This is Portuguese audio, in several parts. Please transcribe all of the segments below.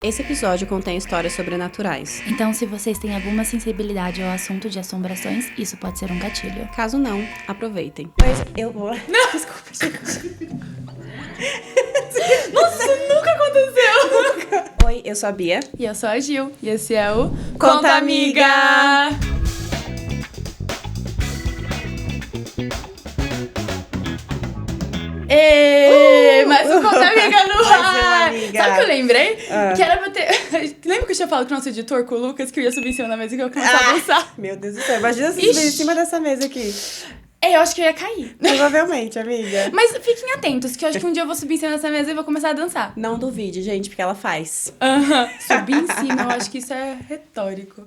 Esse episódio contém histórias sobrenaturais. Então, se vocês têm alguma sensibilidade ao assunto de assombrações, isso pode ser um gatilho. Caso não, aproveitem. Mas eu vou... Não. Desculpa, gente. Nossa, nunca aconteceu! Oi, eu sou a Bia. E eu sou a Gil. E esse é o Conta Amiga! Mais um Conta Amiga no ar! Mais uma amiga. Sabe o que eu lembrei? Que era pra ter... Lembra que eu tinha falado com o nosso editor, com o Lucas, que eu ia subir em cima da mesa e que eu ia começar a dançar? Meu Deus do céu, imagina se subir em cima dessa mesa aqui. Eu acho que eu ia cair. Provavelmente, amiga. Mas fiquem atentos, que eu acho que um dia eu vou subir em cima dessa mesa e vou começar a dançar. Não duvide, gente, porque ela faz. Subir em cima, eu acho que isso é retórico.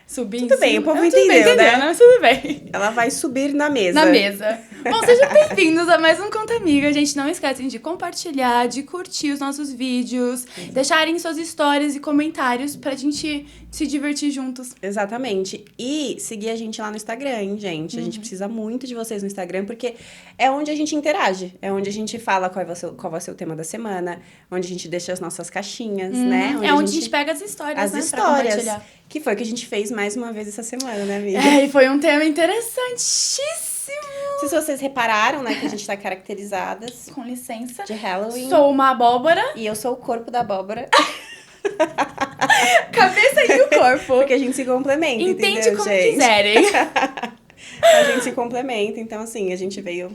Subir Tudo em bem, cima... o povo tudo bem, entendeu, né? Mas tudo bem. Ela vai subir na mesa. Na mesa. Bom, sejam bem-vindos a mais um Conta Amiga. Gente, não esquecem de compartilhar, de curtir os nossos vídeos, deixarem suas histórias e comentários pra gente se divertir juntos. Exatamente. E seguir a gente lá no Instagram, hein, gente? A gente precisa muito de vocês no Instagram, porque é onde a gente interage. É onde a gente fala qual vai ser o tema da semana, onde a gente deixa as nossas caixinhas, né? É onde a gente pega as histórias, as né? histórias. Pra compartilhar. Que foi o que a gente fez mais uma vez essa semana, né, amiga? E foi um tema interessantíssimo. Não sei se vocês repararam, né, que a gente tá caracterizadas Com licença. de Halloween. Sou uma abóbora. E eu sou o corpo da abóbora. Cabeça e o corpo. Porque a gente se complementa, Entende entendeu, como gente? quiserem. A gente se complementa, então assim, a gente veio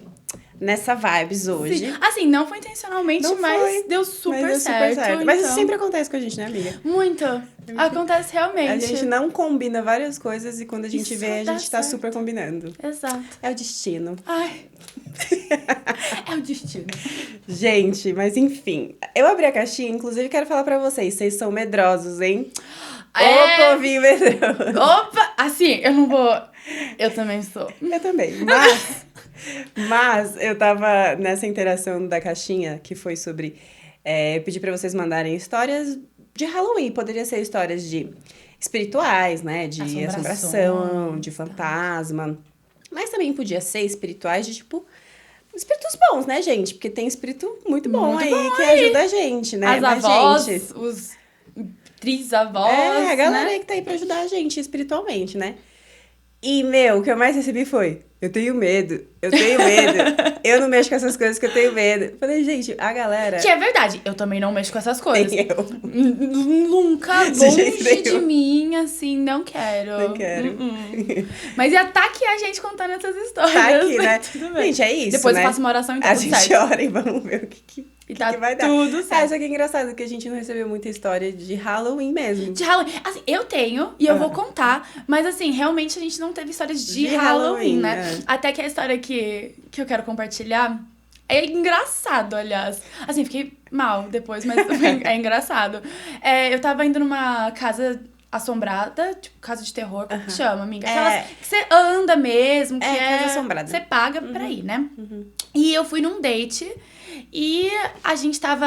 nessa vibes hoje. Sim. Assim, não foi intencionalmente, Não mas foi, deu super Mas deu certo. super certo. Mas isso então. sempre acontece com a gente, né, amiga? Muito. Acontece realmente. A gente não combina várias coisas e quando a gente Isso vê, a dá gente tá certo. super combinando. Exato. É o destino. Ai. É o destino. Gente, mas enfim. Eu abri a caixinha, inclusive quero falar pra vocês são medrosos, hein? Ô, povinho medroso. Opa! Assim, eu não vou... Eu também sou. Eu também, mas eu tava nessa interação da caixinha, que foi sobre... eu pedi pra vocês mandarem histórias de Halloween. Poderia ser histórias de espirituais, né? De assombração, de fantasma. Mas também podia ser espirituais de, tipo... Espíritos bons, né, gente? Porque tem espírito muito bom que ajuda a gente, né? As Mas, avós, gente, os trisavós, a galera né? aí que tá aí pra ajudar a gente espiritualmente, né? E, o que eu mais recebi foi... Eu tenho medo. Eu não mexo com essas coisas que eu tenho medo. Falei, gente, a galera... Que é verdade, eu também não mexo com essas coisas. Nem eu. Nunca, De jeito longe de nenhum. mim, assim, não quero. Não quero. Mas ia tá aqui a gente contando essas histórias. Tá aqui, mas né? Tudo bem. Gente, é isso, Depois né? eu faço uma oração e tá A tudo gente certo. ora e vamos ver o que E tá vai dar. tudo certo. Só que é engraçado que a gente não recebeu muita história de Halloween mesmo. De Halloween. Assim, eu tenho e eu vou contar. Mas, assim, realmente a gente não teve histórias de Halloween, né? Até que a história que eu quero compartilhar é engraçado, aliás. Assim, fiquei mal depois, mas é engraçado. Eu tava indo numa casa assombrada, tipo, casa de terror, como que chama, amiga? Aquelas que você anda mesmo, que casa assombrada. Você paga pra ir, né? E eu fui num date... E a gente tava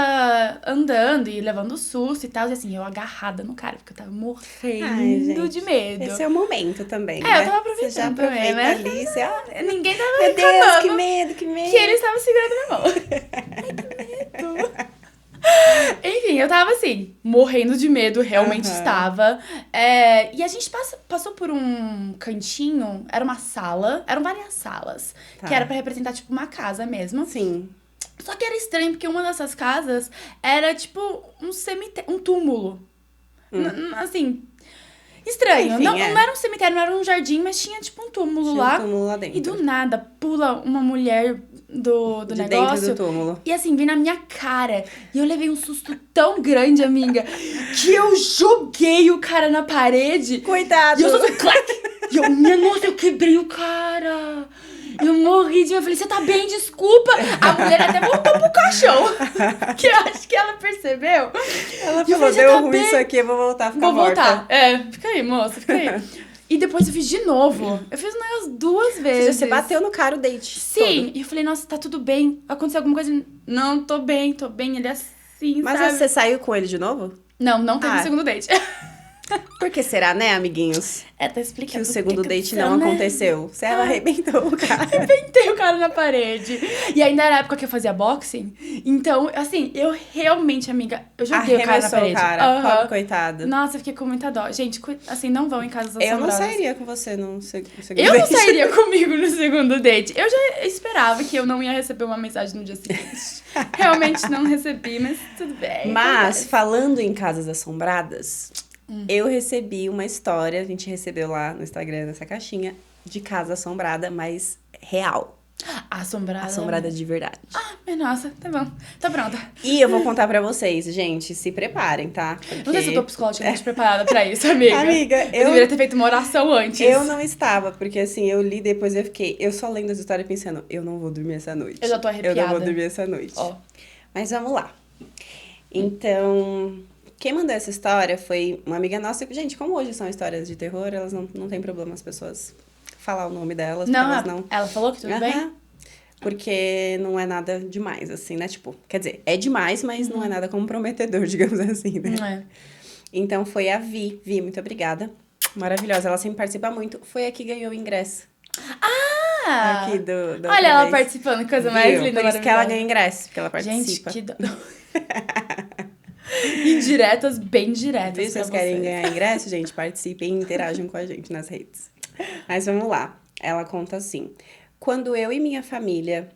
andando e levando susto e tal. E assim, eu agarrada no cara, porque eu tava morrendo de medo. Esse é o momento também, né? Eu tava aproveitando Você já também, aproveita né? ali, você... Ninguém tava Meu Deus, reclamando que medo, que medo. que ele estava segurando minha mão. Ai, que medo. Enfim, eu tava assim, morrendo de medo, realmente estava. E a gente passou por um cantinho, era uma sala, eram várias salas, que era pra representar, tipo, uma casa mesmo. Sim. Só que era estranho, porque uma dessas casas era, tipo, um cemitério, um túmulo. Assim, estranho. Enfim, não era um cemitério, não era um jardim, mas tinha, tipo, um túmulo Tinha lá. um túmulo lá dentro. E do nada, pula uma mulher do de negócio. dentro do túmulo. E assim, vem na minha cara. E eu levei um susto tão grande, amiga, que eu joguei o cara na parede. Cuidado! E eu só clac! E eu, minha nossa, eu quebrei o cara. Eu morri de medo. Eu falei, você tá bem? Desculpa. A mulher até voltou pro caixão. Que eu acho que ela percebeu. Ela E eu falou, falei, você deu tá ruim bem? isso aqui, eu vou voltar a ficar Vou morta. voltar. Fica aí, moça, fica aí. E depois eu fiz de novo. Eu fiz o negócio 2 Ou seja, vezes. você bateu no cara o date Sim. todo. E eu falei, nossa, tá tudo bem? Aconteceu alguma coisa? Não, tô bem. Ele é assim, Mas sabe? você saiu com ele de novo? Não teve Ah. um segundo date. Por que será, né, amiguinhos? Tá explicando. Que o segundo que date aconteceu, não né? aconteceu. Você arrebentou o cara. Arrebentei o cara na parede. E ainda era a época que eu fazia boxing. Então, assim, eu realmente, amiga, eu joguei o cara na Arremessou parede. o cara. Aham. Pobre coitado. Nossa, eu fiquei com muita dó. Gente, assim, não vão em casas Eu não assombradas. sairia com você no segundo Eu não date. sairia comigo no segundo date. Eu já esperava que eu não ia receber uma mensagem no dia seguinte. Realmente não recebi, mas tudo bem. Mas, acontece. falando em casas assombradas, eu recebi uma história, a gente recebeu lá no Instagram, nessa caixinha, de casa assombrada, mas real. Assombrada. Assombrada de verdade. Mas nossa, tá bom. Tá pronta. E eu vou contar pra vocês, gente, se preparem, tá? Não sei se eu tô psicologicamente preparada pra isso, amiga. Amiga, eu deveria ter feito uma oração antes. Eu não estava, porque assim, eu li depois eu só lendo as histórias pensando, eu não vou dormir essa noite. Eu já tô arrepiada. Eu não vou dormir essa noite. Ó. Mas vamos lá. Então, quem mandou essa história foi uma amiga nossa. Gente, como hoje são histórias de terror, elas não tem problema as pessoas falar o nome delas. Não, elas não... ela falou que tudo bem? Porque não é nada demais, assim, né? Tipo, quer dizer, é demais, mas não é nada comprometedor, digamos assim, né? Não é. Então, foi a Vi. Vi, muito obrigada. Maravilhosa, ela sempre participa muito. Foi a que ganhou o ingresso. Ah! Aqui do Olha ela vez. participando, coisa mais Viu? linda. Por isso que ela maravilhosa. ganha ingresso, porque ela Gente, participa. que dó. Indiretas, bem diretas. Viu? Vocês pra querem vocês. ganhar ingresso, gente? Participem e interajam com a gente nas redes. Mas vamos lá. Ela conta assim. Quando eu e minha família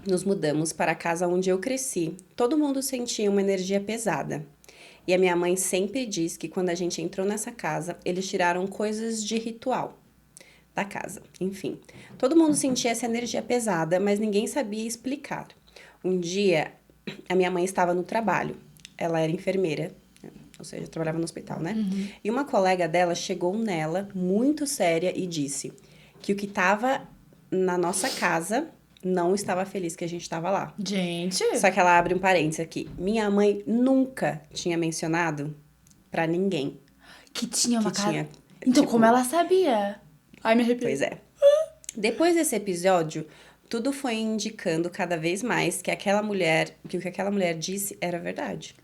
nos mudamos para a casa onde eu cresci, todo mundo sentia uma energia pesada. E a minha mãe sempre diz que quando a gente entrou nessa casa, eles tiraram coisas de ritual da casa. Enfim, todo mundo sentia essa energia pesada, mas ninguém sabia explicar. Um dia, a minha mãe estava no trabalho. Ela era enfermeira, ou seja, trabalhava no hospital, né? E uma colega dela chegou nela, muito séria, e disse que o que estava na nossa casa não estava feliz que a gente estava lá. Gente. Só que ela abre um parênteses aqui. Minha mãe nunca tinha mencionado pra ninguém Que tinha uma que casa. tinha. Então, tipo, como ela sabia? Ai, me arrepiei. Pois é. Depois desse episódio, tudo foi indicando cada vez mais que o que aquela mulher disse era verdade.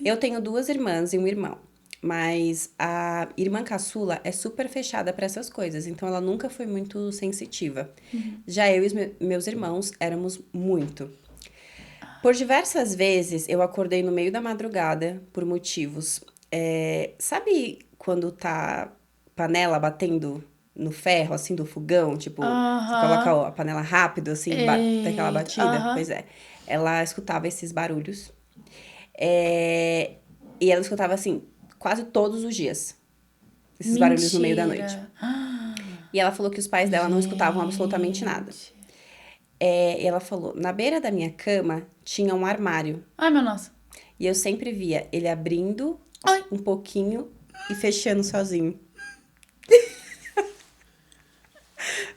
Eu tenho 2 irmãs e um irmão, mas a irmã caçula é super fechada para essas coisas, então ela nunca foi muito sensitiva. Já eu e meus irmãos éramos muito. Por diversas vezes, eu acordei no meio da madrugada por motivos. Sabe quando tá panela batendo no ferro, assim, do fogão? Tipo, você coloca a panela rápido, assim, dá aquela batida? Pois é. Ela escutava esses barulhos. E ela escutava, assim, quase todos os dias. Esses barulhos no meio da noite. E ela falou que os pais dela não escutavam absolutamente nada. E ela falou, na beira da minha cama tinha um armário. Ai, meu nossa. E eu sempre via ele abrindo Ai. um pouquinho e fechando sozinho.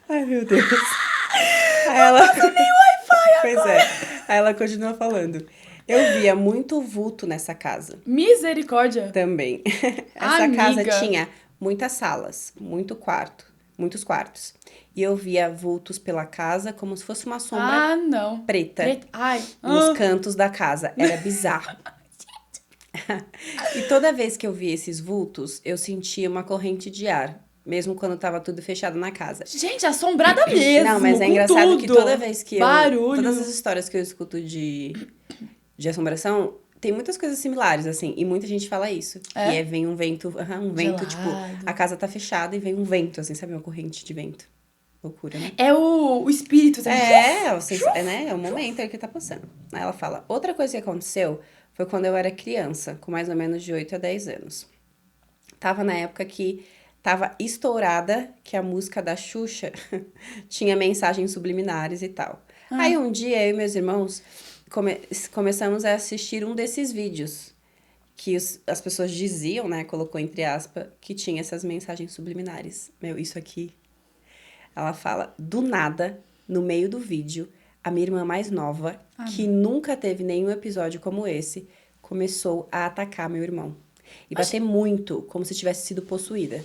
Ai, meu Deus. Aí ela... Pois é. Aí ela continua falando. Eu via muito vulto nessa casa. Misericórdia. Também. Essa Amiga. casa tinha muitas salas, muitos quartos. E eu via vultos pela casa como se fosse uma sombra não. preta Ai. nos cantos da casa. Era bizarro. E toda vez que eu via esses vultos, eu sentia uma corrente de ar. Mesmo quando tava tudo fechado na casa. Gente, assombrada mesmo. Não, mas é com engraçado tudo. que toda vez que Barulho. todas as histórias que eu escuto de assombração, tem muitas coisas similares, assim. E muita gente fala isso. É? Que vem um vento, Gelado. tipo, a casa tá fechada e vem um vento, assim, sabe? Uma corrente de vento. Loucura, né? É o espírito. Assim. É o momento aí que tá passando. Aí ela fala, outra coisa que aconteceu foi quando eu era criança, com mais ou menos de 8 a 10 anos. Tava na época que tava estourada, que a música da Xuxa tinha mensagens subliminares e tal. Aí um dia, eu e meus irmãos começamos a assistir um desses vídeos que as pessoas diziam, né, colocou entre aspas, que tinha essas mensagens subliminares. Meu, isso aqui... Ela fala, do nada, no meio do vídeo, a minha irmã mais nova, que nunca teve nenhum episódio como esse, começou a atacar meu irmão. E bater muito, como se tivesse sido possuída.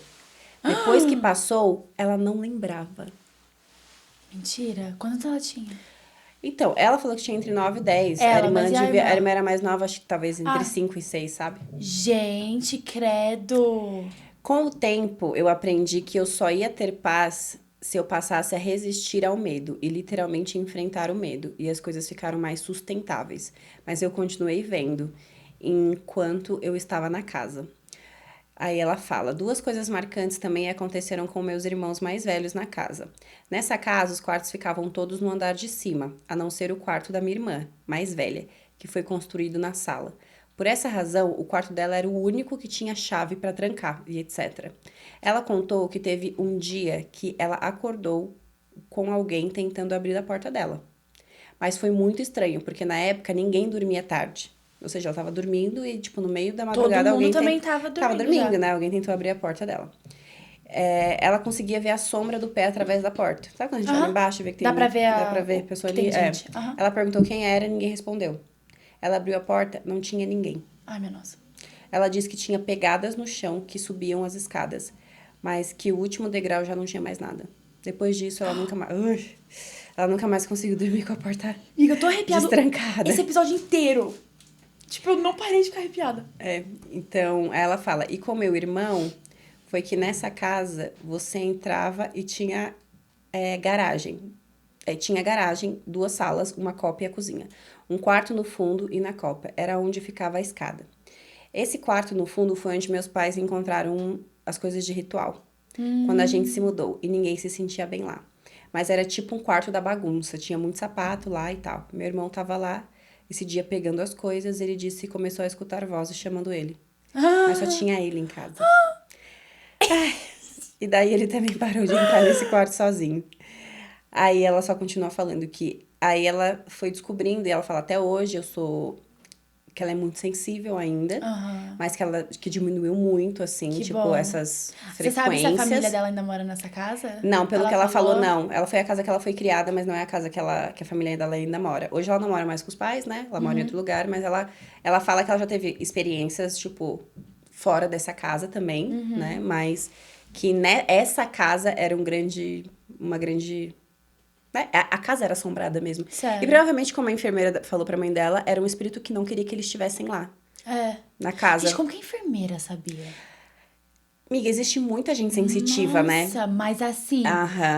Depois que passou, ela não lembrava. Mentira. Quantos ela tinha? Então, ela falou que tinha entre 9 e 10. Ela, mas e a irmã? A irmã era mais nova, acho que talvez entre 5 e 6, sabe? Gente, credo. Com o tempo, eu aprendi que eu só ia ter paz se eu passasse a resistir ao medo e literalmente enfrentar o medo. E as coisas ficaram mais sustentáveis. Mas eu continuei vendo enquanto eu estava na casa. Aí ela fala, 2 coisas marcantes também aconteceram com meus irmãos mais velhos na casa. Nessa casa, os quartos ficavam todos no andar de cima, a não ser o quarto da minha irmã, mais velha, que foi construído na sala. Por essa razão, o quarto dela era o único que tinha chave para trancar e etc. Ela contou que teve um dia que ela acordou com alguém tentando abrir a porta dela. Mas foi muito estranho, porque na época ninguém dormia tarde. Ou seja, ela tava dormindo e, tipo, no meio da madrugada Todo mundo alguém também tava dormindo, né? Alguém tentou abrir a porta dela. Ela conseguia ver a sombra do pé através da porta. Sabe quando a gente olha embaixo e vê que tem... Dá pra ver a pessoa ali? Gente. Ela perguntou quem era e ninguém respondeu. Ela abriu a porta, não tinha ninguém. Ai, minha nossa. Ela disse que tinha pegadas no chão que subiam as escadas, mas que o último degrau já não tinha mais nada. Depois disso, ela nunca mais... ela nunca mais conseguiu dormir com a porta Amiga, eu tô arrepiada destrancada. esse episódio inteiro. Tipo, eu não parei de ficar arrepiada. Então, ela fala, e com meu irmão, foi que nessa casa você entrava e tinha garagem. Tinha garagem, 2 salas, uma copa e a cozinha. Um quarto no fundo e na copa. Era onde ficava a escada. Esse quarto no fundo foi onde meus pais encontraram as coisas de ritual. Quando a gente se mudou e ninguém se sentia bem lá. Mas era tipo um quarto da bagunça. Tinha muito sapato lá e tal. Meu irmão tava lá. Esse dia, pegando as coisas, ele disse que começou a escutar vozes chamando ele. Mas só tinha ele em casa. E daí ele também parou de entrar nesse quarto sozinho. Aí ela só continua falando que... Aí ela foi descobrindo, e ela fala, até hoje eu sou... Que ela é muito sensível ainda, mas que diminuiu muito, assim, Que tipo, bom. essas frequências. Você sabe se a família dela ainda mora nessa casa? Não, pelo que ela falou, não. Ela foi a casa que ela foi criada, mas não é a casa que a família dela ainda mora. Hoje ela não mora mais com os pais, né? Ela mora em outro lugar, mas ela fala que ela já teve experiências, tipo, fora dessa casa também, né? Mas que essa casa era uma grande... A casa era assombrada mesmo. Sério? E provavelmente, como a enfermeira falou pra mãe dela, era um espírito que não queria que eles estivessem lá. Na casa. Gente, como que a enfermeira sabia? Amiga, existe muita gente sensitiva, né? Nossa, mas assim,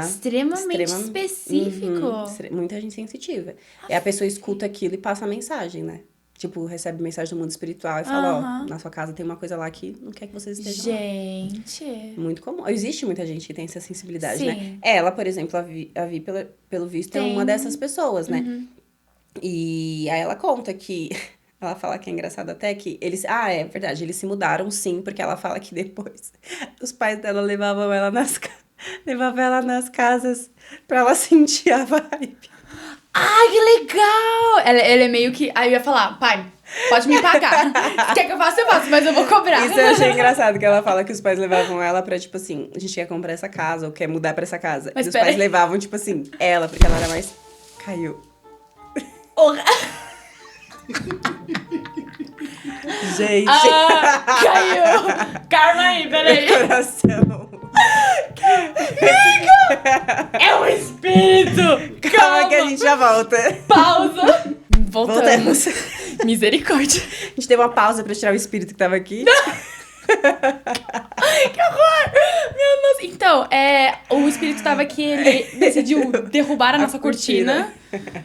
extremamente específico. Muita gente sensitiva. E a pessoa escuta aquilo e passa a mensagem, né? Tipo, recebe mensagem do mundo espiritual e fala, ó, na sua casa tem uma coisa lá que não quer que vocês estejam lá. Gente. Muito comum. Existe muita gente que tem essa sensibilidade, Sim. né? Ela, por exemplo, a Vi pelo visto, é uma dessas pessoas, né? E aí ela conta que... Ela fala que é engraçado até que eles... é verdade, eles se mudaram sim, porque ela fala que depois os pais dela levavam ela nas casas pra ela sentir a vibe. Ai, que legal! Ela é meio que... Aí eu ia falar, pai, pode me pagar. Se quer que eu faço, mas eu vou cobrar. Isso eu achei engraçado, que ela fala que os pais levavam ela pra, tipo assim, a gente quer comprar essa casa, ou quer mudar pra essa casa. Mas e os pais levavam, tipo assim, ela, porque ela era mais... Caiu. Gente. Caiu! Calma aí, peraí. Coração. É um espírito! Calma que a gente já volta. Pausa! Voltamos. Misericórdia. A gente deu uma pausa pra tirar o espírito que tava aqui. Que horror! Meu Deus. Então, o espírito tava aqui, ele decidiu derrubar a nossa cortina.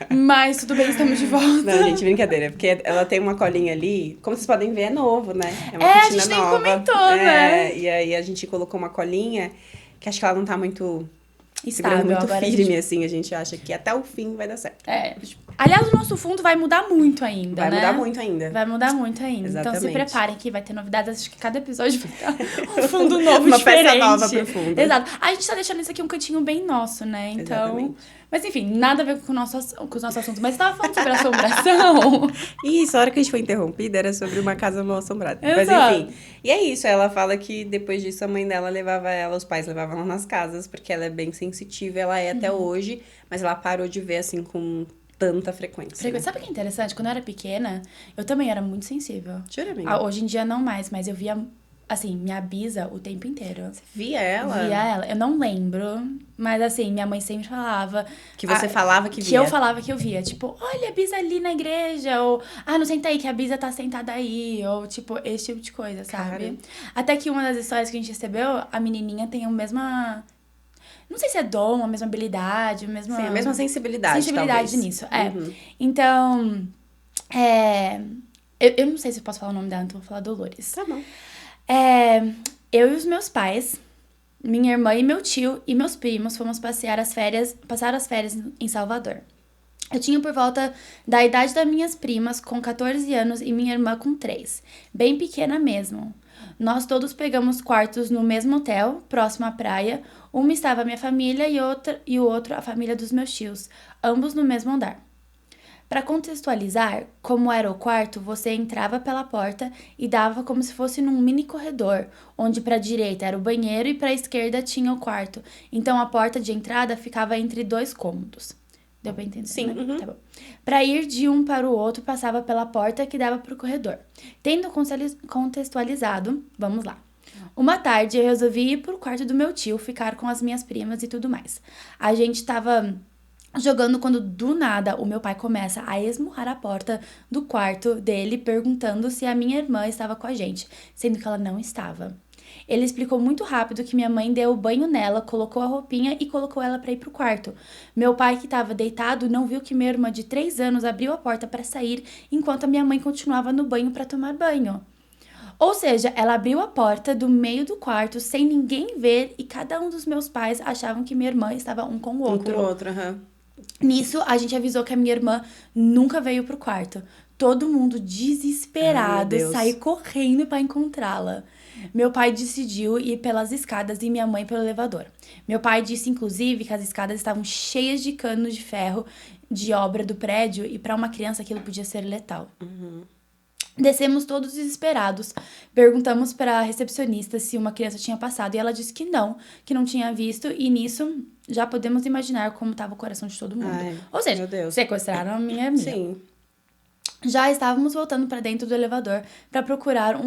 Mas tudo bem, estamos de volta. Não, gente, brincadeira. Porque ela tem uma colinha ali, como vocês podem ver, é novo, né? É uma a cortina gente nem nova. comentou, né? E aí a gente colocou uma colinha, que acho que ela não tá muito... Estável, muito agora firme, assim. A gente acha que até o fim vai dar certo. Aliás, o nosso fundo vai mudar muito ainda, Vai né? mudar muito ainda. Vai mudar muito ainda. Exatamente. Então se preparem que vai ter novidades. Acho que cada episódio vai ter um fundo novo Uma diferente. peça nova pro fundo. Exato. A gente tá deixando isso aqui um cantinho bem nosso, né? Então... Exatamente. Mas enfim, nada a ver com o nosso assunto. Mas você tava falando sobre assombração. Isso, a hora que a gente foi interrompida era sobre uma casa mal assombrada. Exato. Mas enfim. E é isso, ela fala que depois disso a mãe dela levava ela, os pais levavam ela nas casas, porque ela é bem sensitiva, ela é até hoje, mas ela parou de ver assim com tanta frequência. Né? Sabe o que é interessante? Quando eu era pequena, eu também era muito sensível. Jura, amiga? Hoje em dia não mais, mas eu via assim, minha bisa o tempo inteiro. Via ela? Via ela. Eu não lembro, mas assim, minha mãe sempre falava... Que você falava que via? Que eu falava que eu via. Tipo, olha a bisa ali na igreja. Ou, não senta aí, que a bisa tá sentada aí. Ou, tipo, esse tipo de coisa, sabe? Cara. Até que uma das histórias que a gente recebeu, a menininha tem a mesma... Não sei se é dom, a mesma habilidade, a mesma... Sim, a mesma sensibilidade, sensibilidade talvez. nisso, Então, eu não sei se eu posso falar o nome dela, então vou falar Dolores. Tá bom. Eu e os meus pais, minha irmã e meu tio e meus primos fomos passar as férias em Salvador. Eu tinha por volta da idade das minhas primas, com 14 anos, e minha irmã com 3. Bem pequena mesmo. Nós todos pegamos quartos no mesmo hotel, próximo à praia. Uma estava a minha família e o outro a família dos meus tios, ambos no mesmo andar. Para contextualizar, como era o quarto, você entrava pela porta e dava como se fosse num mini corredor, onde para a direita era o banheiro e para a esquerda tinha o quarto. Então a porta de entrada ficava entre 2 cômodos. Deu pra entender? Sim. Né? Tá bom. Pra ir de um para o outro, passava pela porta que dava pro corredor. Tendo contextualizado, vamos lá. Uma tarde, eu resolvi ir pro quarto do meu tio, ficar com as minhas primas e tudo mais. A gente tava jogando quando, do nada, o meu pai começa a esmurrar a porta do quarto dele, perguntando se a minha irmã estava com a gente, sendo que ela não estava. Ele explicou muito rápido que minha mãe deu banho nela, colocou a roupinha e colocou ela pra ir pro quarto. Meu pai, que estava deitado, não viu que minha irmã de 3 anos abriu a porta pra sair, enquanto a minha mãe continuava no banho pra tomar banho. Ou seja, ela abriu a porta do meio do quarto sem ninguém ver e cada um dos meus pais achavam que minha irmã estava um com o outro. Um com o outro, Nisso, a gente avisou que a minha irmã nunca veio pro quarto. Todo mundo desesperado, saiu correndo pra encontrá-la. Meu pai decidiu ir pelas escadas e minha mãe pelo elevador. Meu pai disse, inclusive, que as escadas estavam cheias de canos de ferro de obra do prédio e para uma criança aquilo podia ser letal. Descemos todos desesperados. Perguntamos para a recepcionista se uma criança tinha passado e ela disse que não tinha visto. E nisso já podemos imaginar como estava o coração de todo mundo. Ai, ou seja, sequestraram a minha amiga. Sim. Já estávamos voltando para dentro do elevador para procurar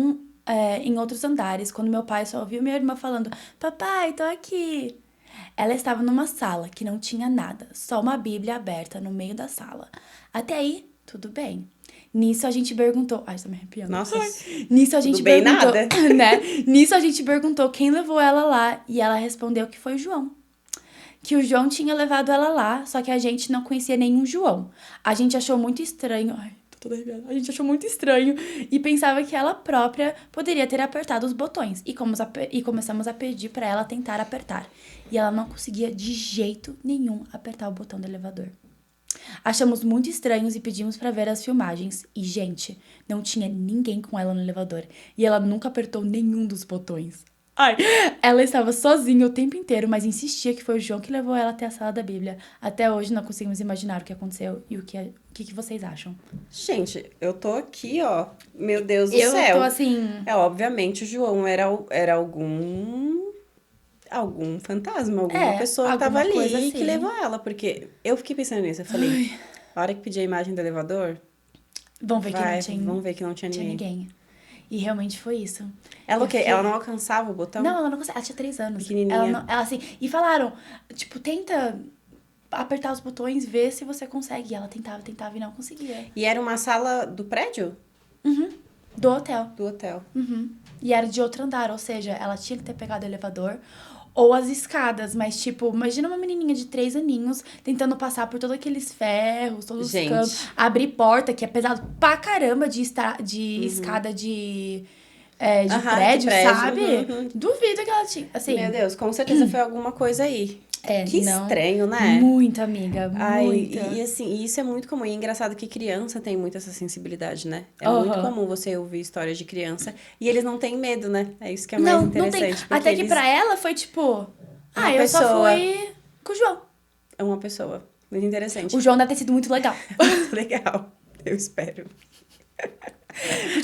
em outros andares, quando meu pai só ouviu minha irmã falando: "Papai, tô aqui." Ela estava numa sala que não tinha nada, só uma Bíblia aberta no meio da sala. Até aí, tudo bem. Nisso a gente perguntou... Ai, tô me arrepiando. Nossa, nisso a gente bem perguntou, nada. né? Nisso a gente perguntou quem levou ela lá e ela respondeu que foi o João. Que o João tinha levado ela lá, só que a gente não conhecia nenhum João. A gente achou muito estranho... Ai, tô toda arrepiada. A gente achou muito estranho e pensava que ela própria poderia ter apertado os botões. E começamos a pedir pra ela tentar apertar. E ela não conseguia de jeito nenhum apertar o botão do elevador. Achamos muito estranhos e pedimos pra ver as filmagens. E, gente, não tinha ninguém com ela no elevador. E ela nunca apertou nenhum dos botões. Ai, ela estava sozinha o tempo inteiro, mas insistia que foi o João que levou ela até a sala da Bíblia. Até hoje não conseguimos imaginar o que aconteceu e o que vocês acham. Gente, eu tô aqui, ó. Meu Deus do céu. Eu tô assim... Obviamente o João era algum fantasma, alguma pessoa que tava ali assim. que levou ela. Porque eu fiquei pensando nisso, eu falei, a hora que pedi a imagem do elevador... Vamos ver que não tinha ninguém. E realmente foi isso. Ela o quê? Ela não alcançava o botão? Não, ela não conseguia. Ela tinha 3 anos. Pequenininha. Ela assim... E falaram, tipo, tenta apertar os botões, ver se você consegue. E ela tentava e não conseguia. E era uma sala do prédio? Do hotel. Do hotel. E era de outro andar, ou seja, ela tinha que ter pegado o elevador ou as escadas, mas tipo, imagina uma menininha de 3 aninhos tentando passar por todos aqueles ferros, todos os canos, abrir porta, que é pesado pra caramba de escada de prédio, sabe? Duvido que ela tinha, assim... Meu Deus, com certeza foi alguma coisa aí. Que estranho, né? Muito, amiga, muito. E assim, isso é muito comum. E é engraçado que criança tem muito essa sensibilidade, né? É muito comum você ouvir histórias de criança e eles não têm medo, né? É isso que é mais interessante. Não tem. Até que pra ela foi tipo... só fui com o João. É uma pessoa. Muito interessante. O João deve ter sido muito legal. Muito legal. Eu espero.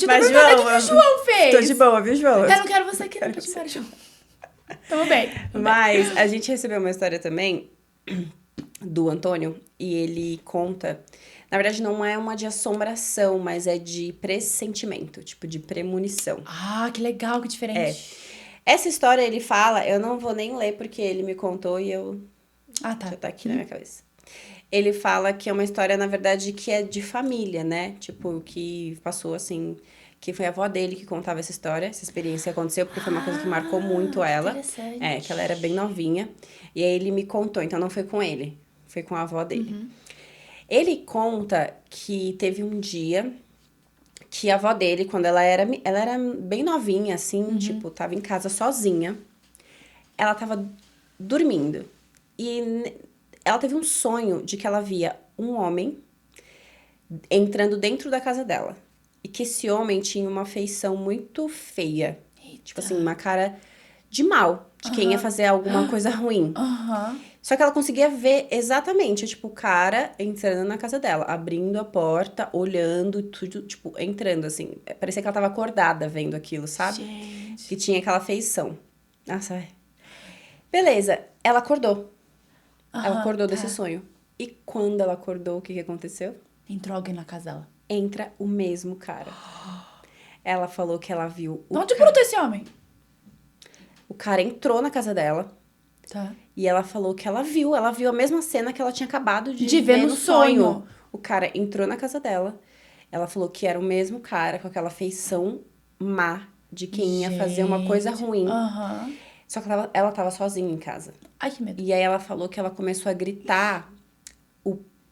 Mas, João, o que o João fez? Tô de boa, viu, João? Eu não quero você aqui no próximo, João. Tamo bem. Mas a gente recebeu uma história também do Antônio e ele conta Na verdade, não é uma de assombração, mas é de pressentimento, tipo, de premonição. Ah, que legal, que diferente. Essa história ele fala, eu não vou nem ler porque ele me contou e eu Ah, tá. já tá aqui na minha cabeça. Ele fala que é uma história, na verdade, que é de família, né? Tipo, que passou assim, que foi a avó dele que contava essa história, essa experiência aconteceu, porque foi uma coisa que marcou muito ela. Interessante. É, que ela era bem novinha. E aí ele me contou, então não foi com ele, foi com a avó dele. Ele conta que teve um dia que a avó dele, quando ela era bem novinha, assim, tipo, tava em casa sozinha. Ela tava dormindo. E ela teve um sonho de que ela via um homem entrando dentro da casa dela. E que esse homem tinha uma feição muito feia. Tipo assim, uma cara de mal. De quem ia fazer alguma coisa ruim. Aham. Só que ela conseguia ver exatamente, tipo, o cara entrando na casa dela, abrindo a porta, olhando, tudo, tipo, entrando, assim. Parecia que ela tava acordada vendo aquilo, sabe? Gente. Que tinha aquela feição. Nossa, é. Beleza, ela acordou. Ela Aham, acordou tá. desse sonho. E quando ela acordou, o que aconteceu? Entrou alguém na casa dela. Entra o mesmo cara. Ela falou que ela viu De onde brotou esse homem? o cara entrou na casa dela. Tá. E ela falou que ela viu a mesma cena que ela tinha acabado de ver ver no no sonho. O cara entrou na casa dela. Ela falou que era o mesmo cara, com aquela feição má de quem ia fazer uma coisa ruim. Aham. Só que ela tava sozinha em casa. Ai, que medo. E aí ela falou que ela começou a gritar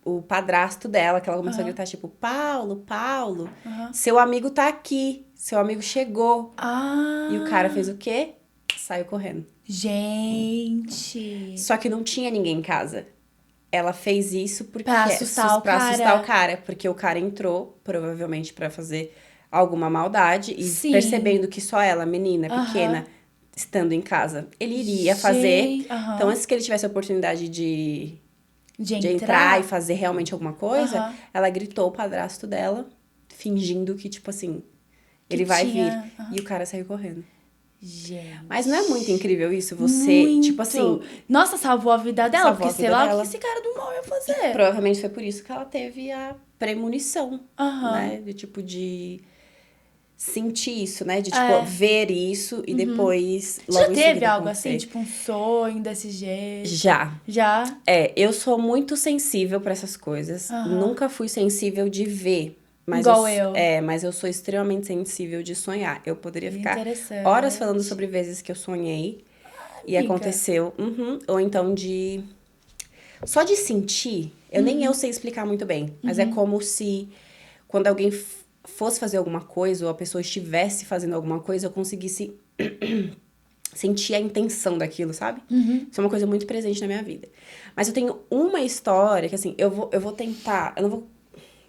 o padrasto dela, que ela começou a gritar, tipo, Paulo, Paulo, seu amigo tá aqui, seu amigo chegou. Ah. E o cara fez o quê? Saiu correndo. Gente. Só que não tinha ninguém em casa. Ela fez isso porque Pra assustar o pra cara. assustar o cara, porque o cara entrou, provavelmente pra fazer alguma maldade e Sim. percebendo que só ela, menina, Aham. pequena, estando em casa, ele iria fazer. Aham. Então, antes que ele tivesse a oportunidade de De entrar e fazer realmente alguma coisa, Aham. ela gritou o padrasto dela, fingindo que, tipo assim, ele Que vai tinha- vir. E o cara saiu correndo. Gente. Mas não é muito incrível isso? Você, Muito. tipo assim, Nossa, salvou a vida dela, Salvou porque a sei vida lá o dela. que esse cara do mal ia fazer. provavelmente foi por isso que ela teve a premonição, Aham. né? De tipo, de sentir isso, né? De, tipo, É. ver isso e depois, Já logo em teve seguida, algo acontecer. assim, tipo um sonho desse jeito? Já. Já? Eu sou muito sensível pra essas coisas. Aham. Nunca fui sensível de ver. Mas Igual eu. Mas eu sou extremamente sensível de sonhar. Eu poderia ficar Interessante. horas falando sobre vezes que eu sonhei e amiga. aconteceu. Ou então de... Só de sentir, nem eu sei explicar muito bem. Mas é como se quando alguém fosse fazer alguma coisa ou a pessoa estivesse fazendo alguma coisa, eu conseguisse sentir a intenção daquilo, sabe? Isso é uma coisa muito presente na minha vida. Mas eu tenho uma história que, assim, eu vou tentar... Eu não vou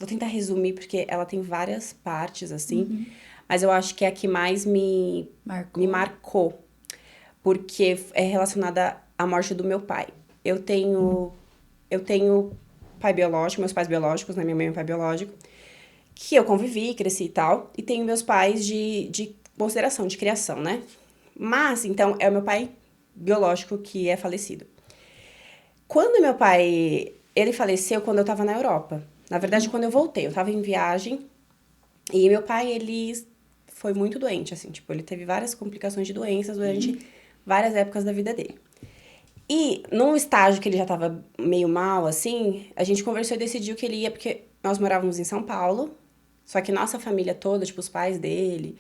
tentar resumir, porque ela tem várias partes, assim. Mas eu acho que é a que mais me marcou. Porque é relacionada à morte do meu pai. Eu tenho pai biológico, meus pais biológicos, né? Minha mãe é um pai biológico. Que eu convivi, cresci e tal. E tenho meus pais de consideração, de criação, né? Mas, então, é o meu pai biológico que é falecido. Quando meu pai... Ele faleceu quando eu tava na Europa. Na verdade, quando eu voltei. Eu tava em viagem. E meu pai, ele foi muito doente, assim. Tipo, ele teve várias complicações de doenças durante várias épocas da vida dele. E, num estágio que ele já tava meio mal, assim, a gente conversou e decidiu que ele ia... Porque nós morávamos em São Paulo. Só que nossa família toda, tipo, os pais dele...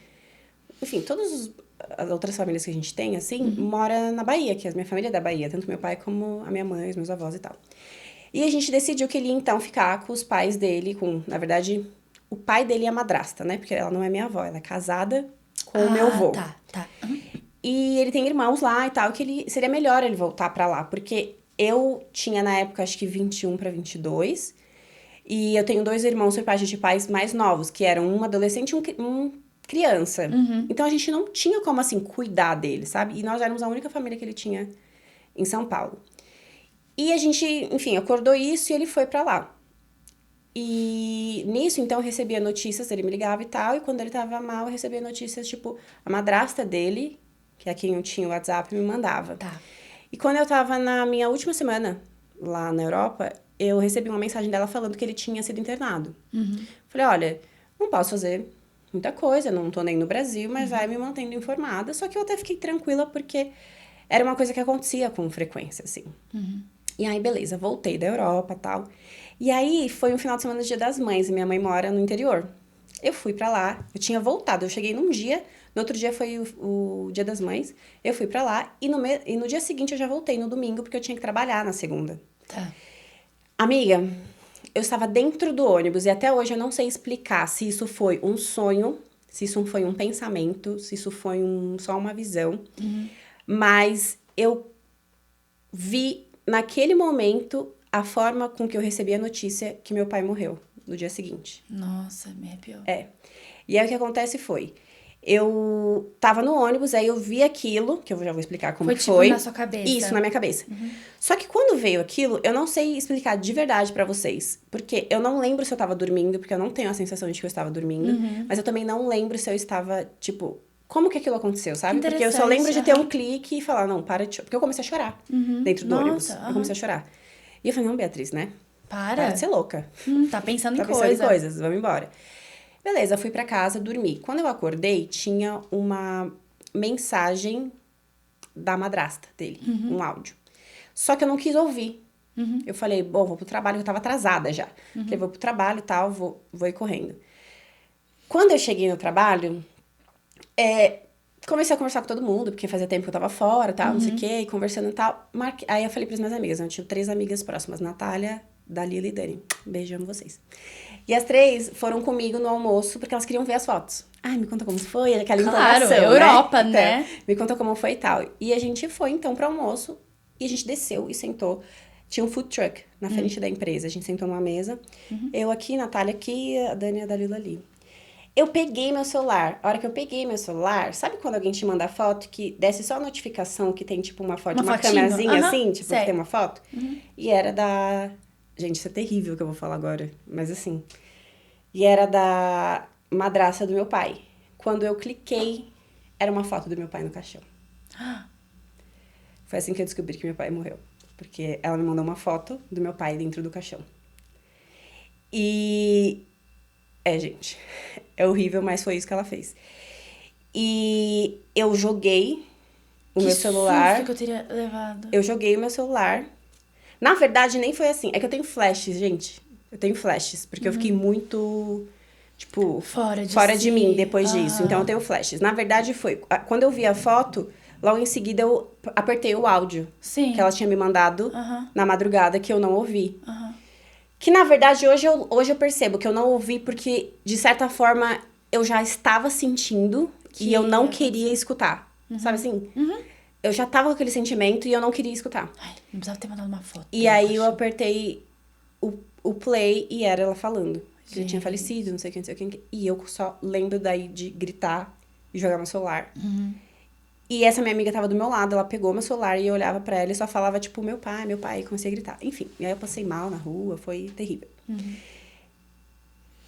Enfim, todas as outras famílias que a gente tem, assim, mora na Bahia. Que a minha família é da Bahia. Tanto meu pai como a minha mãe, os meus avós e tal. E a gente decidiu que ele ia, então, ficar com os pais dele, na verdade, o pai dele é a madrasta, né? Porque ela não é minha avó, ela é casada com o meu avô. Tá. E ele tem irmãos lá e tal, que seria melhor ele voltar pra lá. Porque eu tinha, na época, acho que 21 pra 22. E eu tenho 2 irmãos por parte de pais mais novos, que eram um adolescente e um criança. Então, a gente não tinha como, assim, cuidar dele, sabe? E nós éramos a única família que ele tinha em São Paulo. E a gente, enfim, acordou isso e ele foi pra lá. E nisso, então, eu recebia notícias, ele me ligava e tal, e quando ele tava mal, eu recebia notícias, tipo, a madrasta dele, que é quem eu tinha o WhatsApp, me mandava. Tá. E quando eu tava na minha última semana lá na Europa, eu recebi uma mensagem dela falando que ele tinha sido internado. Falei, olha, não posso fazer muita coisa, não tô nem no Brasil, mas vai me mantendo informada. Só que eu até fiquei tranquila, porque era uma coisa que acontecia com frequência, assim. E aí, beleza, voltei da Europa e tal. E aí, foi um final de semana do Dia das Mães, e minha mãe mora no interior. Eu fui pra lá, eu tinha voltado, eu cheguei num dia, no outro dia foi o Dia das Mães, eu fui pra lá, e no dia seguinte eu já voltei, no domingo, porque eu tinha que trabalhar na segunda. Tá. Amiga, eu estava dentro do ônibus, e até hoje eu não sei explicar se isso foi um sonho, se isso foi um pensamento, se isso foi só uma visão, mas eu vi, naquele momento, a forma com que eu recebi a notícia que meu pai morreu no dia seguinte. Nossa, me arrepiou. E aí o que acontece foi, eu tava no ônibus, aí eu vi aquilo, que eu já vou explicar como Foi, que tipo, foi. na sua cabeça. Isso, na minha cabeça. Só que quando veio aquilo, eu não sei explicar de verdade pra vocês. Porque eu não lembro se eu tava dormindo, porque eu não tenho a sensação de que eu estava dormindo. Mas eu também não lembro se eu estava, tipo, como que aquilo aconteceu, sabe? Porque eu só lembro de ter um clique e falar, não, para de chorar. Porque eu comecei a chorar dentro do ônibus. Eu comecei a chorar. E eu falei, não, Beatriz, né? Para de ser louca. Tá pensando em coisas, vamos embora. Beleza, fui pra casa, dormi. Quando eu acordei, tinha uma mensagem da madrasta dele, um áudio. Só que eu não quis ouvir. Eu falei, bom, vou pro trabalho, eu tava atrasada já. Falei, vou pro trabalho e tal, vou ir correndo. Quando eu cheguei no trabalho, comecei a conversar com todo mundo, porque fazia tempo que eu tava fora, tal, não sei o quê, e conversando e tal. Aí eu falei pras minhas amigas, eu tinha 3 amigas próximas, Natália, Dalila e Dani. Beijo, amo vocês. E as 3 foram comigo no almoço, porque elas queriam ver as fotos. Ai, me conta como foi, aquela empolgação, Europa, né? Então, me conta como foi e tal. E a gente foi, então, pro almoço, e a gente desceu e sentou. Tinha um food truck na frente da empresa. A gente sentou numa mesa. Eu aqui, Natália aqui, a Dani e a Dalila ali. Eu peguei meu celular. A hora que eu peguei meu celular, sabe quando alguém te manda foto que desce só a notificação que tem, tipo, uma foto, uma câmerazinha assim, tipo, que tem uma foto? E era da... Gente, isso é terrível que eu vou falar agora, mas assim... E era da madrasta do meu pai. Quando eu cliquei, era uma foto do meu pai no caixão. Foi assim que eu descobri que meu pai morreu. Porque ela me mandou uma foto do meu pai dentro do caixão. E... gente, é horrível, mas foi isso que ela fez. E eu joguei o meu celular. Que susto que eu teria levado. Eu joguei o meu celular. Na verdade, nem foi assim. É que eu tenho flashes, gente. Eu tenho flashes, porque eu fiquei muito, tipo... Fora de mim depois disso. Então, eu tenho flashes. Na verdade, foi... Quando eu vi a foto, logo em seguida, eu apertei o áudio. Sim. Que ela tinha me mandado na madrugada, que eu não ouvi. Que, na verdade, hoje eu percebo que eu não ouvi porque, de certa forma, eu já estava sentindo e eu não queria escutar. Sabe assim? Eu já tava com aquele sentimento e eu não queria escutar. Ai, não precisava ter mandado uma foto. E aí eu apertei o play e era ela falando. Que ele tinha falecido, não sei quem, não sei quem. E eu só lembro daí de gritar e jogar meu celular. E essa minha amiga tava do meu lado, ela pegou meu celular e eu olhava pra ela e só falava, tipo, meu pai, e comecei a gritar. Enfim, e aí eu passei mal na rua, foi terrível.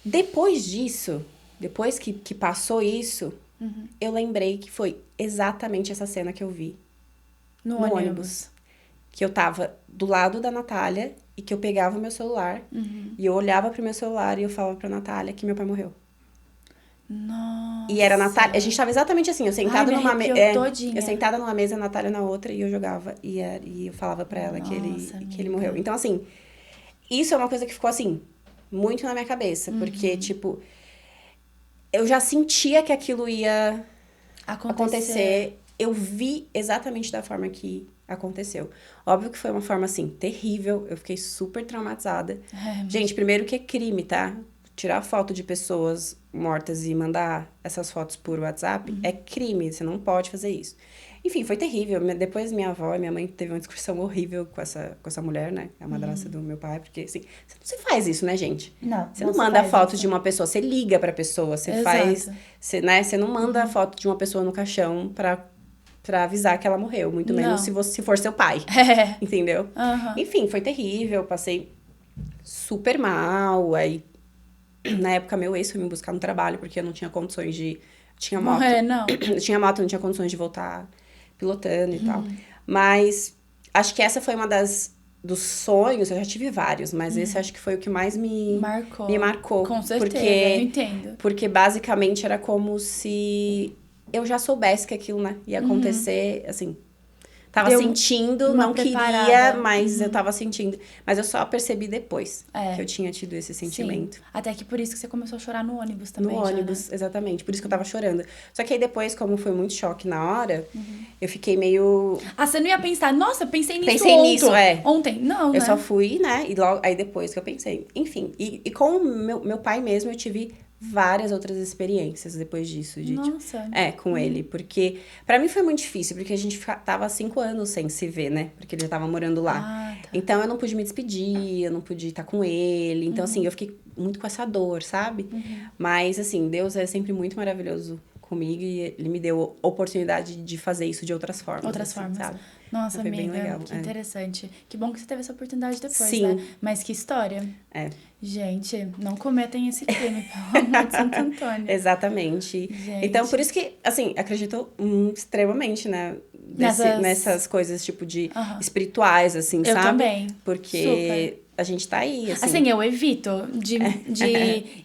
Depois disso, depois que passou isso, eu lembrei que foi exatamente essa cena que eu vi no ônibus. Que eu tava do lado da Natália e que eu pegava o meu celular e eu olhava pro meu celular e eu falava pra Natália que meu pai morreu. Nossa. E era a Natália... A gente tava exatamente assim, eu sentada numa mesa... Eu sentada numa mesa, a Natália na outra, e eu jogava. E eu falava pra ela que ele morreu. Então, assim, isso é uma coisa que ficou, assim, muito na minha cabeça. Porque, tipo, eu já sentia que aquilo ia acontecer. Eu vi exatamente da forma que aconteceu. Óbvio que foi uma forma, assim, terrível. Eu fiquei super traumatizada. Gente, primeiro que é crime, tá? Tirar foto de pessoas mortas e mandar essas fotos por WhatsApp é crime, você não pode fazer isso. Enfim, foi terrível. Depois minha avó e minha mãe teve uma discussão horrível com essa mulher, né? A madrasta do meu pai, porque assim, você não faz isso, né, gente? Não. Você não manda foto de uma pessoa, você liga pra pessoa, você faz... Você não manda foto de uma pessoa no caixão pra avisar que ela morreu, muito menos se for seu pai. Entendeu? Enfim, foi terrível, passei super mal, aí... Na época, meu ex foi me buscar no trabalho, porque eu não tinha condições de... Tinha moto. Eu tinha moto, não tinha condições de voltar pilotando e tal. Mas acho que essa foi uma das dos sonhos, eu já tive vários, mas esse acho que foi o que mais me marcou. Com certeza, eu entendo. Porque basicamente era como se eu já soubesse que aquilo, né, ia acontecer, assim... Tava sentindo, não queria, mas eu tava sentindo. Mas eu só percebi depois que eu tinha tido esse sentimento. Sim. Até que por isso que você começou a chorar no ônibus também. No ônibus, né? Exatamente. Por isso que eu tava chorando. Só que aí depois, como foi muito choque na hora, eu fiquei meio... Ah, você não ia pensar, nossa, eu pensei nisso ontem. Não, né? Eu só fui, né? E logo aí depois que eu pensei. Enfim, e com o meu pai mesmo, eu tive várias outras experiências depois disso. Nossa. Com ele. Porque pra mim foi muito difícil, porque a gente tava 5 anos sem se ver, né? Porque ele já tava morando lá. Ah, tá. Então eu não pude me despedir, eu não pude estar com ele. Então, assim, eu fiquei muito com essa dor, sabe? Mas, assim, Deus é sempre muito maravilhoso comigo e ele me deu a oportunidade de fazer isso de outras formas. Sabe? Nossa, foi bem amiga, legal, que interessante. Que bom que você teve essa oportunidade depois, Sim. né? Mas que história. Gente, não cometem esse crime, pelo amor de Santo Antônio. Exatamente. Gente. Então, por isso que, assim, acredito extremamente, né? Nessas coisas, tipo, de espirituais, assim, eu sabe? Eu também. Porque a gente tá aí, assim. Assim, eu evito de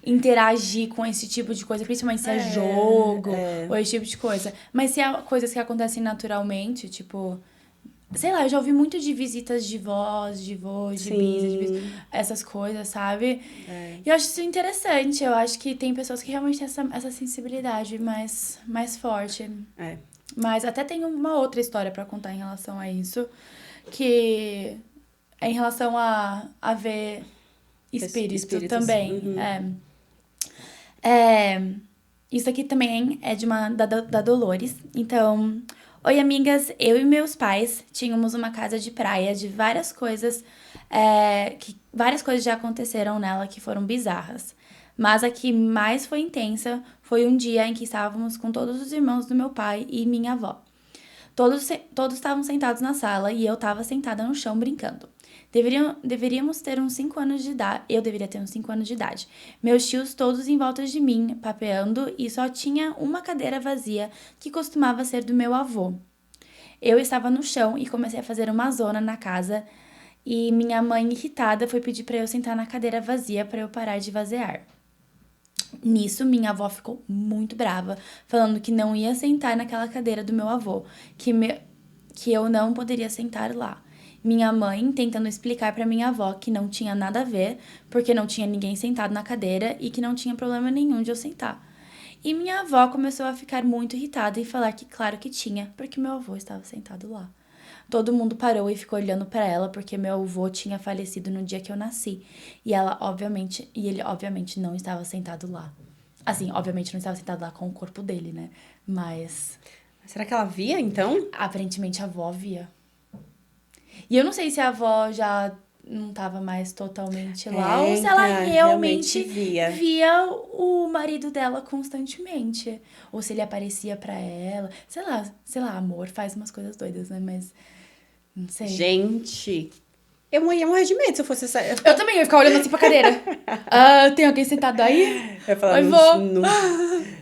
interagir com esse tipo de coisa, principalmente se é jogo ou esse tipo de coisa. Mas se é coisas que acontecem naturalmente, tipo... Sei lá, eu já ouvi muito de visitas de vós, de vô, de bis, essas coisas, sabe? E eu acho isso interessante. Eu acho que tem pessoas que realmente têm essa sensibilidade mais forte. Mas até tem uma outra história pra contar em relação a isso. Que é em relação a ver espírito também. Isso aqui também é da Dolores. Então... Oi, amigas, eu e meus pais tínhamos uma casa de praia de várias coisas, várias coisas já aconteceram nela que foram bizarras. Mas a que mais foi intensa foi um dia em que estávamos com todos os irmãos do meu pai e minha avó. Todos estavam sentados na sala e eu estava sentada no chão brincando. Deveríamos ter uns 5 anos de idade. Eu deveria ter uns 5 anos de idade. Meus tios todos em volta de mim, papeando, e só tinha uma cadeira vazia que costumava ser do meu avô. Eu estava no chão e comecei a fazer uma zona na casa e minha mãe, irritada, foi pedir para eu sentar na cadeira vazia para eu parar de vazear. Nisso, minha avó ficou muito brava, falando que não ia sentar naquela cadeira do meu avô, que eu não poderia sentar lá. Minha mãe tentando explicar para minha avó que não tinha nada a ver, porque não tinha ninguém sentado na cadeira e que não tinha problema nenhum de eu sentar. E minha avó começou a ficar muito irritada e falar que claro que tinha, porque meu avô estava sentado lá. Todo mundo parou e ficou olhando para ela, porque meu avô tinha falecido no dia que eu nasci. E ele obviamente não estava sentado lá. Assim, obviamente não estava sentado lá com o corpo dele, né? Mas... Será que ela via, então? Aparentemente a avó via. E eu não sei se a avó já não estava mais totalmente lá, ou se ela realmente via o marido dela constantemente. Ou se ele aparecia pra ela. Sei lá, amor faz umas coisas doidas, né? Mas não sei. Gente, eu ia morrer de medo se eu fosse essa... Eu também ia ficar olhando assim pra cadeira. Tem alguém sentado aí? Eu ia falar, eu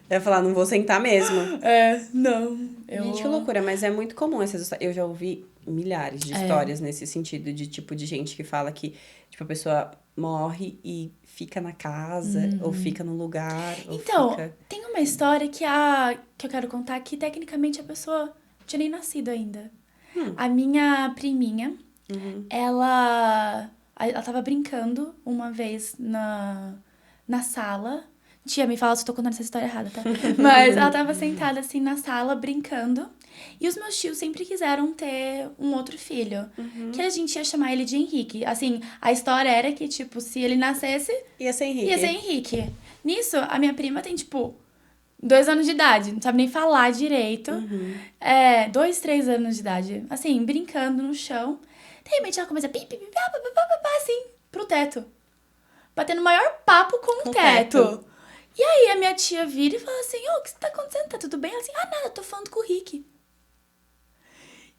ia falar, não vou sentar mesmo. Não. Gente, que loucura, mas é muito comum essas histórias. Eu já ouvi milhares de histórias nesse sentido, de tipo de gente que fala que tipo, a pessoa morre e fica na casa, ou fica no lugar, então, tem uma história que eu quero contar que tecnicamente a pessoa não tinha nem nascido ainda. A minha priminha, ela tava brincando uma vez na sala. Tia, me fala se eu tô contando essa história errada, tá? Mas ela tava sentada, assim, na sala, brincando. E os meus tios sempre quiseram ter um outro filho. Que a gente ia chamar ele de Henrique. Assim, a história era que, tipo, se ele nascesse... Ia ser Henrique. Nisso, a minha prima tem, tipo, 2 anos de idade. Não sabe nem falar direito. 2, 3 anos de idade. Assim, brincando no chão. De repente, ela começa a assim, pro teto. Batendo o maior papo com o teto. E aí a minha tia vira e fala assim, o que tá acontecendo? Tá tudo bem? Ela assim, nada, eu tô falando com o Rick.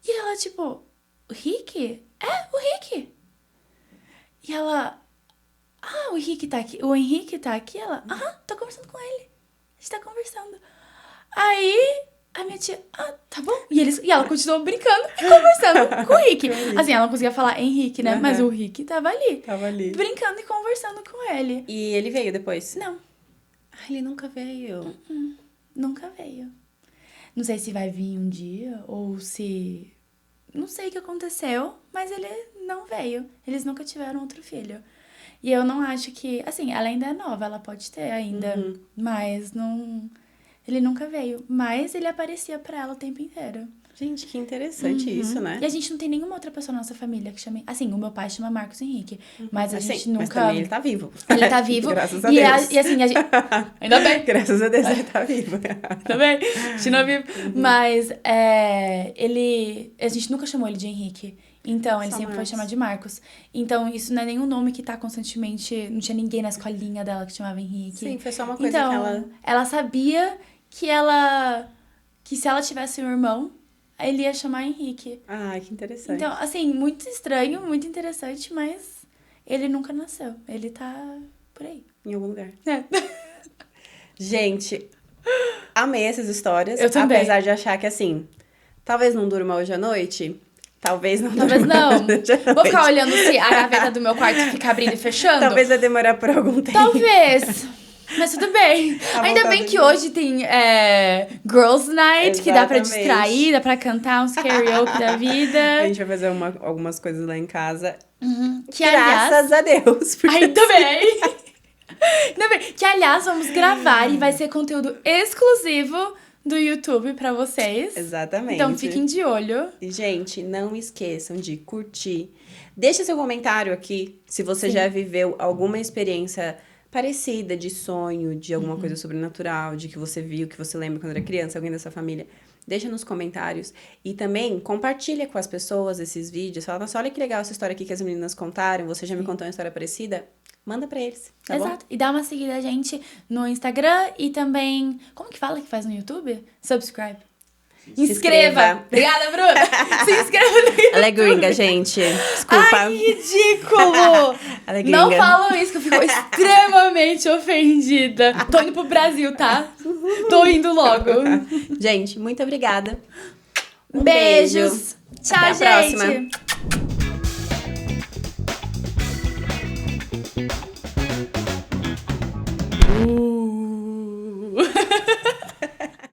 E ela, tipo, o Rick? O Rick. E ela, o Henrique tá aqui. O Henrique tá aqui? Ela, tô conversando com ele. A gente tá conversando. Aí, A minha tia, tá bom. E ela continuou brincando e conversando com o Rick. Assim, ela não conseguia falar Henrique, né? Mas o Rick tava ali. Tava ali. Brincando e conversando com ele. E ele veio depois? Não. Ele nunca veio. Nunca veio. Não sei se vai vir um dia ou se... Não sei o que aconteceu, mas ele não veio. Eles nunca tiveram outro filho. E eu não acho que... Assim, ela ainda é nova, ela pode ter ainda. Mas não... Ele nunca veio. Mas ele aparecia pra ela o tempo inteiro. Gente, que interessante isso, né? E a gente não tem nenhuma outra pessoa na nossa família que chame... Assim, o meu pai chama Marcos Henrique. Mas a gente nunca... Mas também ele tá vivo. Ele tá vivo. Graças a Deus. E assim, a gente... Ainda bem. Graças a Deus ele tá vivo. Ainda bem. A gente não vive. Mas a gente nunca chamou ele de Henrique. Então, ele Só sempre foi Marcos. chamado de Marcos. Então, isso não é nenhum nome que tá constantemente... Não tinha ninguém na escolinha dela que chamava Henrique. Sim, foi só uma coisa então, que ela sabia que se ela tivesse um irmão, ele ia chamar Henrique. Ai, que interessante. Então, assim, muito estranho, muito interessante, mas ele nunca nasceu. Ele tá por aí. Em algum lugar. É. Gente, amei essas histórias. Eu também. Apesar de achar que, assim, talvez não durma hoje à noite. Talvez não Talvez durma não. hoje à Vou ficar noite. olhando se a gaveta do meu quarto fica abrindo e fechando. Talvez vai demorar por algum tempo. Talvez. Mas tudo bem. Ainda vontade bem que de- hoje tem Girls Night, que dá pra Exatamente. distrair, dá pra cantar uns karaoke da vida. A gente vai fazer algumas coisas lá em casa. Que, aliás... Graças a Deus. porque- Ainda bem. Ainda bem. Que, aliás, vamos gravar e vai ser conteúdo exclusivo do YouTube pra vocês. Exatamente. Então, fiquem de olho. E, gente, não esqueçam de curtir. Deixa seu comentário aqui se você Sim. já viveu alguma experiência parecida de sonho, de alguma coisa sobrenatural, de que você viu, que você lembra quando era criança, alguém da sua família. Deixa nos comentários. E também compartilha com as pessoas esses vídeos. Fala, nossa, olha que legal essa história aqui que as meninas contaram. Você já me contou uma história parecida? Manda pra eles, tá bom? Exato. E dá uma seguida a gente no Instagram e também... Como que fala que faz no YouTube? Subscribe. inscreva. Obrigada, Bruna. Se inscreva no YouTube. Ela é gringa, gente. Desculpa. Ai, ridículo! Ela é gringa. Não falam isso, que eu fico extremamente ofendida. Tô indo pro Brasil, tá? Tô indo logo. Gente, muito obrigada. Um Beijos. beijo. Tchau, Até a gente. próxima.